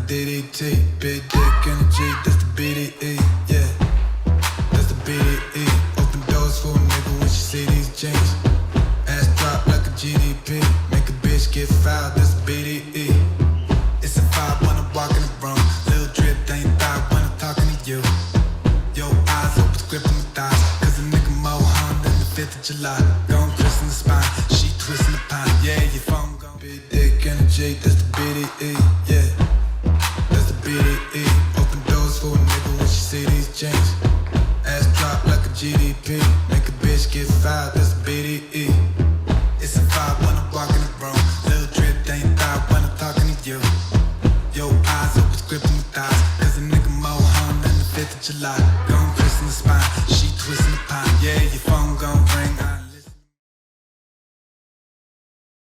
D.D.T, big dick energy, that's the B.D.E, yeah. That's the B.D.E, open doors for a nigga when she see these jeans. Ass drop like a GDP, make a bitch get fouled, that's the B.D.E. It's a vibe when I'm walking the room, little drip, they ain't thought when I'm talking to you. Your eyes open, gripping my thighs, cause a nigga more hung than the 5th of July. Going Chris in the spine, she twisting the pine, yeah, your phone gone. Big dick energy, that's the B.D.E, yeah. That's the B.D.E, open doors for a nigga when she see these jeans. Ass drop like a GDP, make a bitch get fouled, that's the B.D.E. It's a vibe when I'm walking the room, little drip, they ain't thought when I'm talking to you. Your eyes open, gripping my thighs, cause a nigga more hung than the 5th of July.